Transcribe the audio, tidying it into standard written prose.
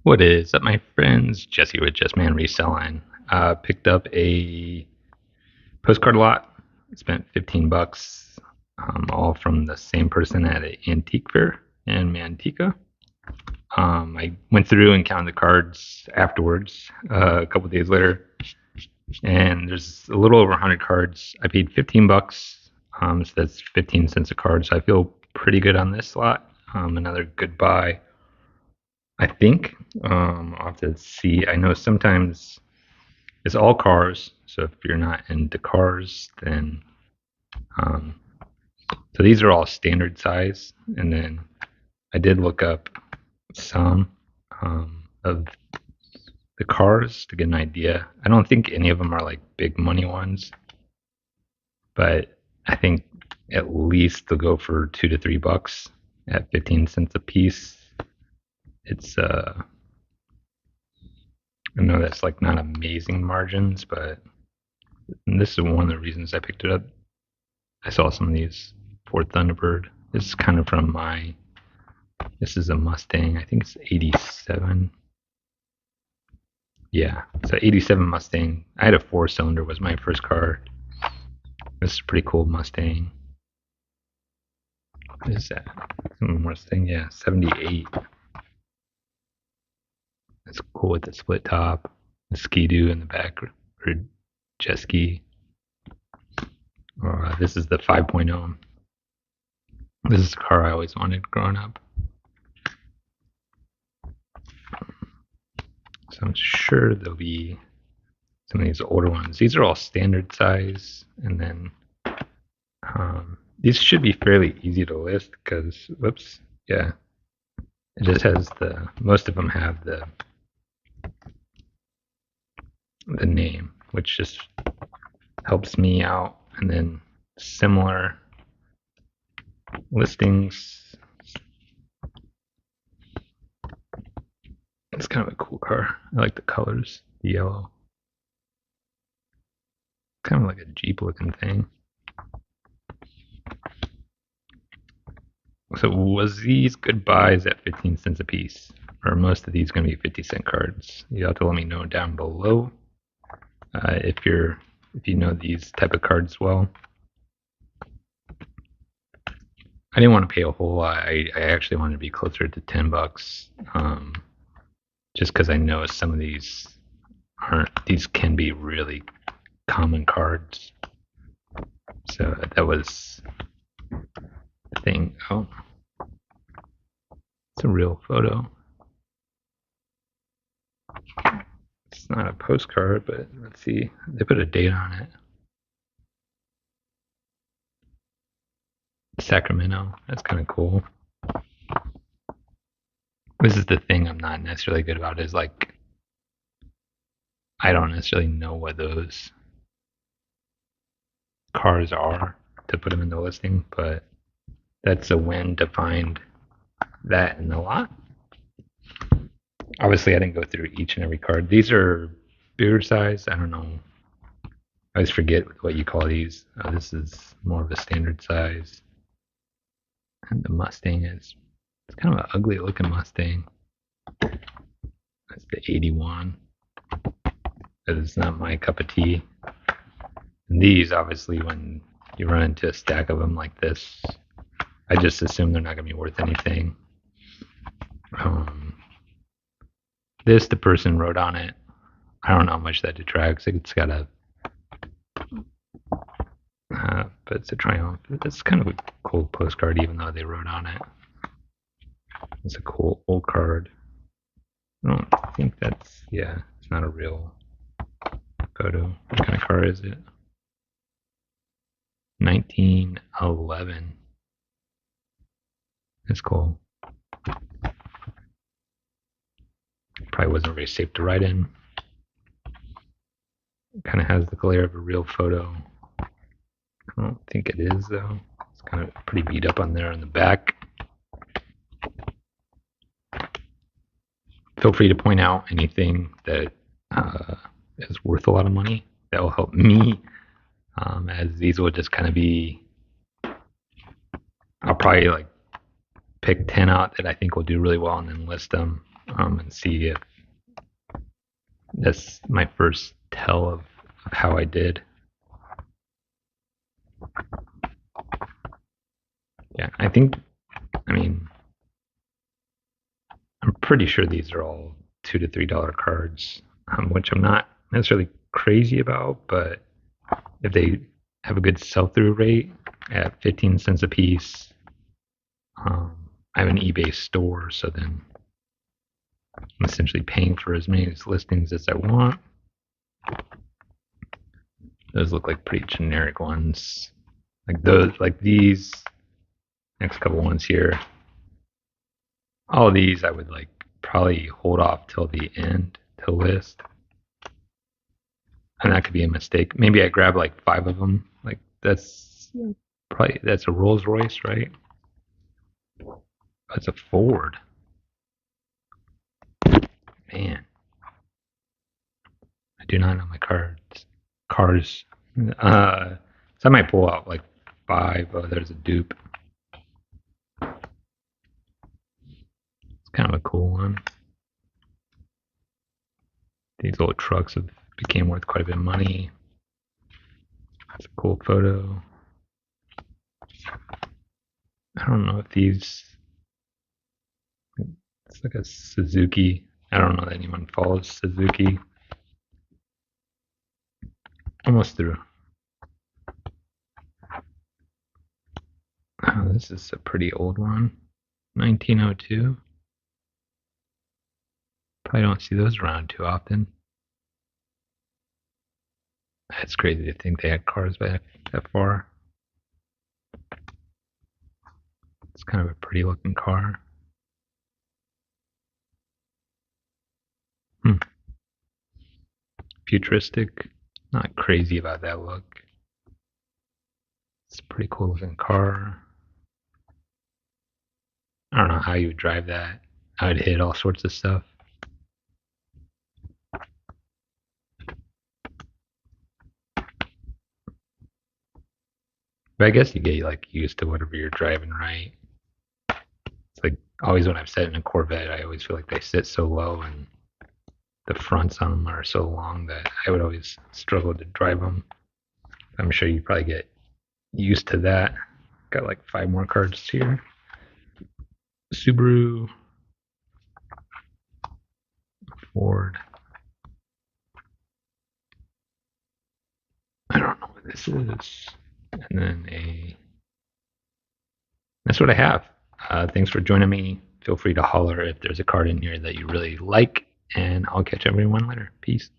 What is up, my friends? Jesse with Just Man Reselling. Picked up a postcard lot. Spent 15 bucks, all from the same person at an antique fair in Manteca. I went through and counted the cards afterwards, a couple days later, and there's a little over 100 cards. I paid 15 bucks, so that's 15 cents a card. So I feel pretty good on this lot. Another good buy. I think I'll have to see. I know sometimes it's all cars, so if you're not into cars, then um, so these are all standard size. And then I did look up some of the cars to get an idea. I don't think any of them are like big money ones, but I think at least they'll go for $2 to $3 at 15 cents a piece. It's I know that's like not amazing margins, but this is one of the reasons I picked it up. I saw some of these Ford Thunderbird. This is kind of from my. This is a Mustang. I think it's 87. Yeah, so 87 Mustang. I had a 4-cylinder. Was my first car. This is a pretty cool Mustang. What is that? Mustang. Yeah, 78. It's cool with the split top, the ski-doo in the back, or jet ski. This is the 5.0. This is a car I always wanted growing up. So I'm sure there'll be some of these older ones. These are all standard size, and then these should be fairly easy to list because, whoops, yeah, it just has most of them have the name, which just helps me out. And then similar listings. It's kind of a cool car. I like the colors, the yellow. Kind of like a Jeep looking thing. So was these good buys at 15 cents a piece? Or are most of these going to be 50-cent cards? You have to let me know down below if you know these type of cards well. I didn't want to pay a whole lot. I actually wanted to be closer to 10 bucks, just because I know some of these can be really common cards. So that was the thing. Oh, it's a real photo. It's not a postcard, but let's see. They put a date on it. Sacramento. That's kind of cool. This is the thing I'm not necessarily good about is like I don't necessarily know what those cars are to put them in the listing, but that's a win to find that in the lot. Obviously, I didn't go through each and every card. These are bigger size. I don't know. I always forget what you call these. This is more of a standard size. And the Mustang it's kind of an ugly looking Mustang. That's the 81. But it's not my cup of tea. And these, obviously, when you run into a stack of them like this, I just assume they're not going to be worth anything. The person wrote on it. I don't know how much that detracts. It's got a, but it's a Triumph. It's kind of a cool postcard, even though they wrote on it. It's a cool old card. I don't think that's, yeah, it's not a real photo. What kind of car is it? 1911. That's cool. Probably wasn't very safe to ride in. Kind of has the glare of a real photo. I don't think it is, though. It's kind of pretty beat up on there on the back. Feel free to point out anything that is worth a lot of money. That will help me, as these will just kind of be. I'll probably like pick 10 out that I think will do really well and then list them. and see if that's my first tell of how I did. Yeah, I mean, I'm pretty sure these are all $2 to $3 cards, which I'm not necessarily crazy about, but if they have a good sell-through rate at 15 cents a piece, I have an eBay store, so then I'm essentially paying for as many listings as I want. Those look like pretty generic ones. Like these next couple ones here. All of these I would like probably hold off till the end to list. And that could be a mistake. Maybe I grab like 5 of them. Like that's a Rolls Royce, right? That's a Ford. Man, I do not know my cars. So I might pull out like 5. Oh, there's a dupe. It's kind of a cool one. These old trucks have became worth quite a bit of money. That's a cool photo. I don't know if these. It's like a Suzuki. I don't know that anyone follows Suzuki. Almost through. Oh, this is a pretty old one. 1902. Probably don't see those around too often. That's crazy to think they had cars back that far. It's kind of a pretty looking car. Futuristic. Not crazy about that look. It's a pretty cool looking car. I don't know how you would drive that. I would hit all sorts of stuff. But I guess you get like used to whatever you're driving, right? It's like always when I've sat in a Corvette, I always feel like they sit so low and the fronts on them are so long that I would always struggle to drive them. I'm sure you probably get used to that. Got like 5 more cards here. Subaru, Ford. I don't know what this is. And then that's what I have. Thanks for joining me. Feel free to holler if there's a card in here that you really like, and I'll catch everyone later. Peace.